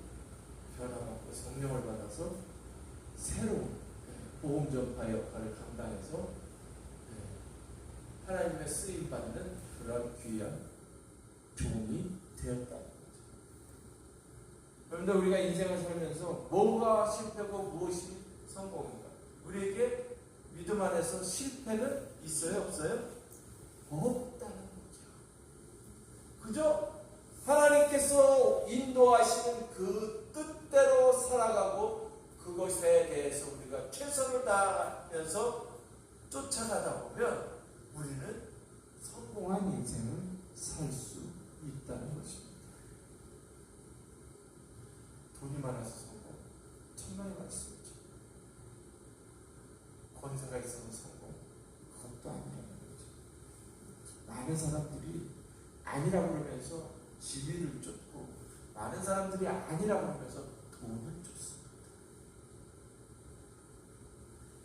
Speaker 3: 변화받고 성령을 받아서 새로운 복음 전파 역할을 감당해서 하나님의 쓰임 받는 그런 귀한 종이 되었다는 거죠. 그런데 우리가 인생을 살면서 뭐가 실패고 무엇이 성공인가? 우리에게 믿음 안에서 실패는 있어요, 없어요? 없다는 거죠. 그저 하나님께서 인도하시는 그 뜻대로 살아가고 그것에 대해서 우리가 최선을 다하면서 쫓아가다 보면 우리는 성공한 인생을 살 수 있다는 것입니다. 돈이 많아서 성공, 천만이 많았습니다. 권세가 있어서 성공, 그것도 아니라는 거죠. 많은 사람들이 아니라고 그러면서 지위를 쫓고, 많은 사람들이 아니라고 하면서 돈을 쫓습니다.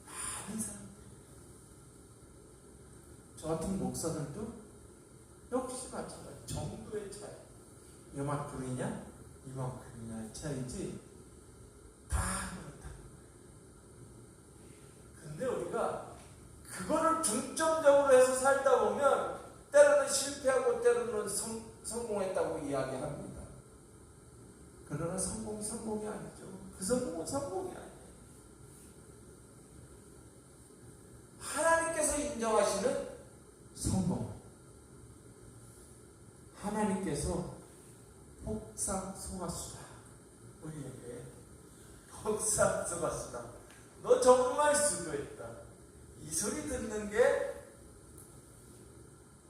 Speaker 3: 많은 사람들이. 저 같은 목사들도 역시 마찬가지. 정도의 차이. 이만큼이냐 이만큼이냐의 차이지 다 그렇다. 근데 우리가 그거를 중점적으로 해서 살다 보면 때로는 실패하고 때로는 성공했다고 이야기합니다. 그러나 성공이 아니죠. 그 성공은 성공이 아니에요. 하나님께서 인정하시는 성공. 하나님께서 폭삭소가수다. 우리에게 폭삭소가수다. 너 정말 수고했다. 이 소리 듣는 게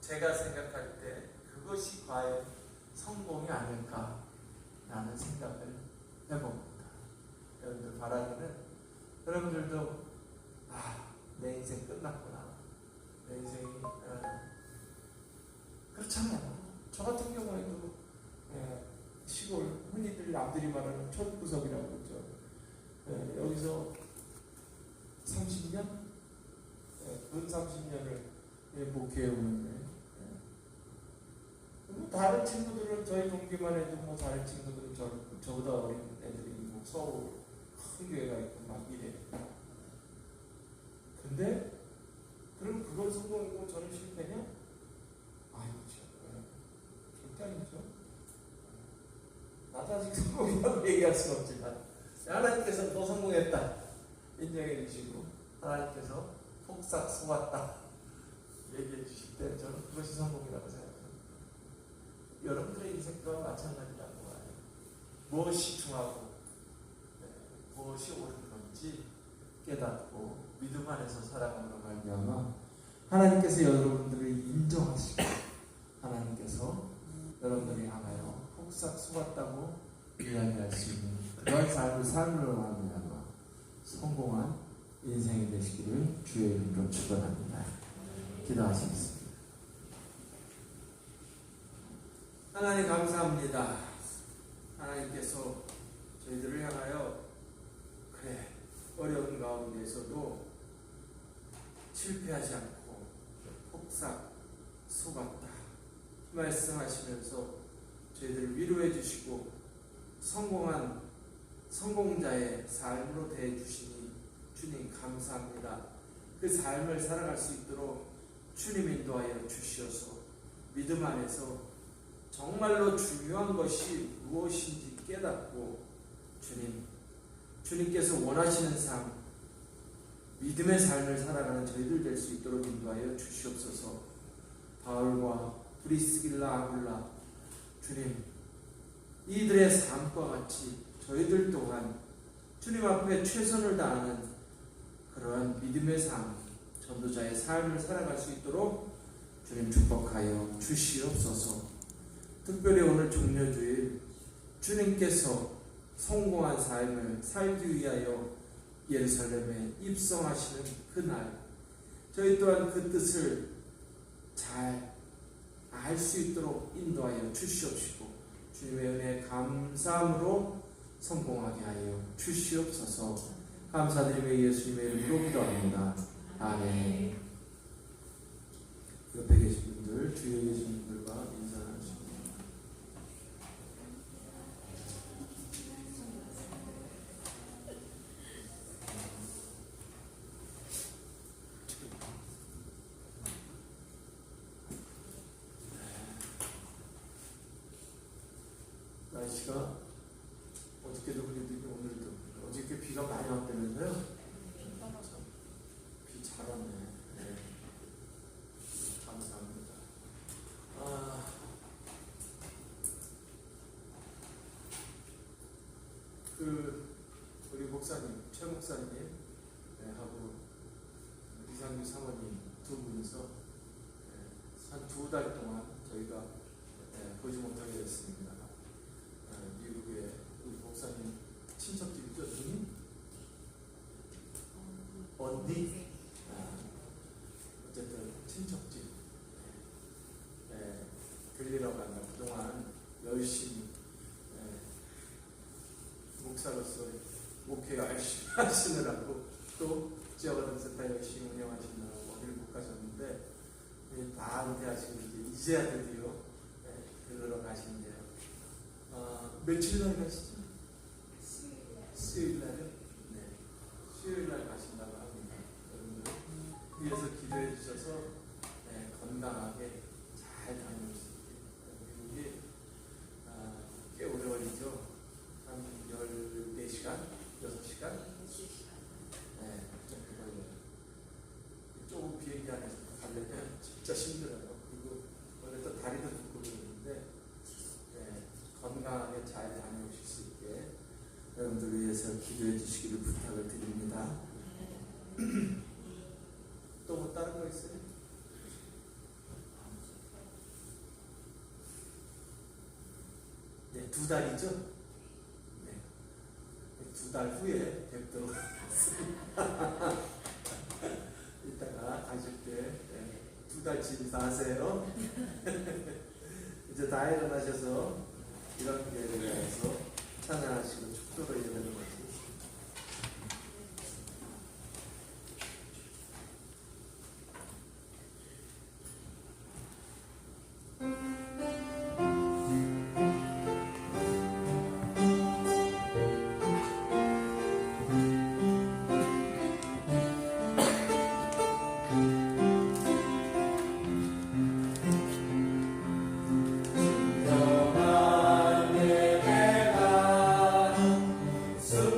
Speaker 3: 제가 생각할 때 그것이 과연 성공이 아닐까라는 생각을 해봅니다. 여러분들 바라기는 여러분들도 내 인생 끝났구나. 내 인생이 그렇잖아요. 저 같은 경우에도 시골 흔히들 남들이 말하는 촌구석이라고 그러죠. 여기서 30년? 근 30년을 목회해 오는데 다른 친구들은 저희 동기만 해도 다른 친구들은 저보다 어린 애들이 서울 큰 교회가 있고 막 이래. 근데 그럼 그걸 성공이고 저는 실패냐? 아니죠. 절대 아니죠. 나도 아직 성공이라고 얘기할 수는 없지만 하나님께서 너 성공했다 인정해 주시고 하나님께서 폭삭 쏘았다 얘기해 주실 때 저는 그것이 성공이라고 생각합니다. 여러분들의 인생과 마찬가지라고 봐요. 무엇이 중하고 무엇이 옳은 건지 깨닫고 믿음 안에서 살아감으로 말미암아 하나님께서 여러분들을 인정하시고 하나님께서 여러분들이 향하여 폭삭 속았다고 이야기할 수 있는 그런 삶으로 말미암아 성공한 인생이 되시기를 주의 이름으로 축원합니다. 기도하시겠습니다. 하나님 감사합니다. 하나님께서 저희들을 향하여 그래 어려운 가운데서도 실패하지 않고 폭삭 속았다 말씀하시면서 저희들을 위로해 주시고 성공한 성공자의 삶으로 대해 주시니 주님 감사합니다. 그 삶을 살아갈 수 있도록 주님 인도하여 주시어서 믿음 안에서 정말로 중요한 것이 무엇인지 깨닫고 주님께서 원하시는 삶, 믿음의 삶을 살아가는 저희들 될 수 있도록 인도하여 주시옵소서. 바울과 브리스길라 아굴라 주님 이들의 삶과 같이 저희들 또한 주님 앞에 최선을 다하는 그러한 믿음의 삶, 전도자의 삶을 살아갈 수 있도록 주님 축복하여 주시옵소서. 특별히 오늘 종려주일 주님께서 성공한 삶을 살기 위하여 예루살렘에 입성하시는 그날 저희 또한 그 뜻을 잘 알 수 있도록 인도하여 주시옵시고 주님의 은혜에 감사함으로 성공하게 하여 주시옵소서. 감사드리며 예수님의 이름으로 기도합니다. 아멘. 옆에 계신 분들, 주위에 계신 분들과 인사하십니다. 날씨가 어저께도 그래도 오늘도 어저께 비가 많이 왔다면서요? 비 잘 왔네. 네. 감사합니다. 우리 목사님, 최 목사님 하고 이상규 사모님 두 분이서 한 2달 동안 저희가 보지 못하게 됐습니다. 미국의 우리 목사님 친척집이죠, 누님? 언니? 어쨌든 친척집 들리러 간다. 그동안 열심히 목사로서 목회 열심히 하시느라고 또 지역어른센터 열심히 운영하시느라고 어디를 못 가셨는데 다 은퇴하시고 이제야 드디어 들으러 가신대요. 며칠 날 가시죠? 수요일 날요? 네. 수요일 날 가신다고 합니다. 여러분들 위해서 기도해 주셔서 건강하게 잘 다녀올 수 있게. 미국이 꽤 오래 걸리죠? 한 14시간? 6시간? 네, 그렇게 걸려요. 조금 비행기 안에서 가려면 진짜 힘들어요. 그리고 원래 또 다리도 붓고 그러는데 건강하게 잘 다녀오실 수 있게 여러분들 위해서 기도해 주시기를 부탁을 드립니다. 또 뭐 다른 거 있어요? 네, 2달이죠? 네. 2달 후에 뵙도록 하겠습니다. 이따가 가실 때 2달치 다 하세요. 이제 다 일어나셔서 이런 기회를 위해서 찬양하시고 축도를 이루는 거지.
Speaker 4: 영원히 내가 수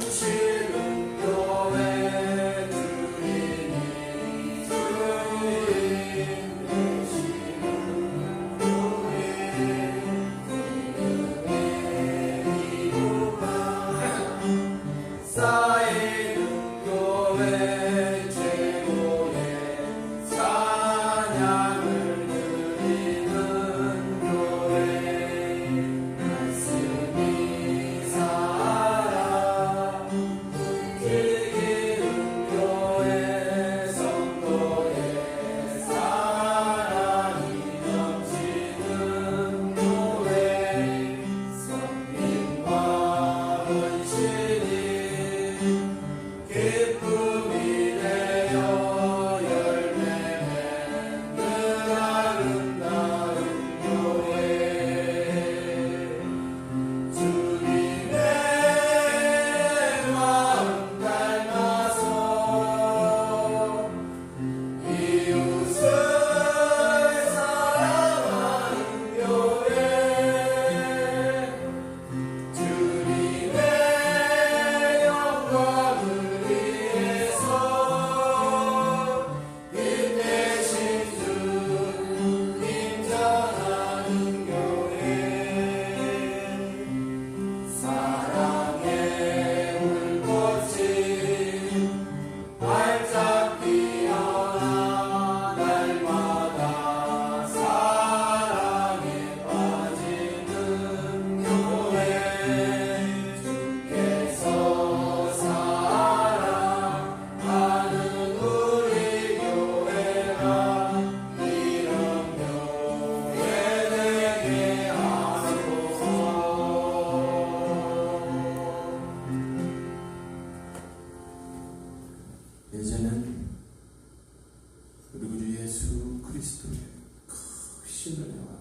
Speaker 3: 크신 은혜와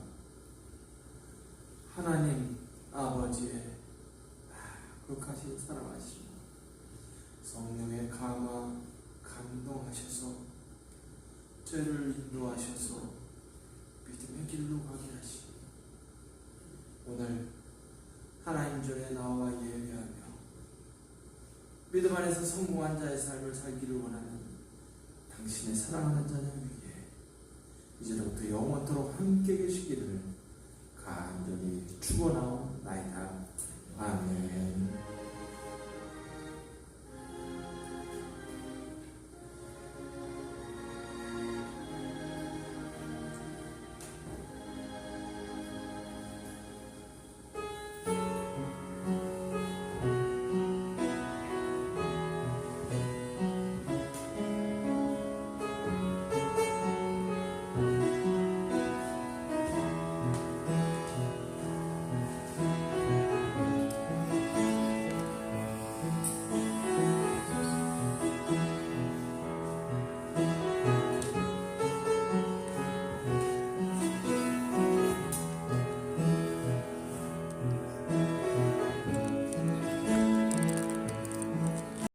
Speaker 3: 하나님 아버지의 극하신 사랑하시고 성령의 감화 감동하셔서 죄를 인도하셔서 믿음의 길로 가게 하시고 오늘 하나님 전에 나와 예배하며 믿음 안에서 성공한 자의 삶을 살기를 원하는 당신의 사랑하는 자녀 위에 이제부터 영원토록 함께 계시기를 간절히 축원하옵나이다. 아멘.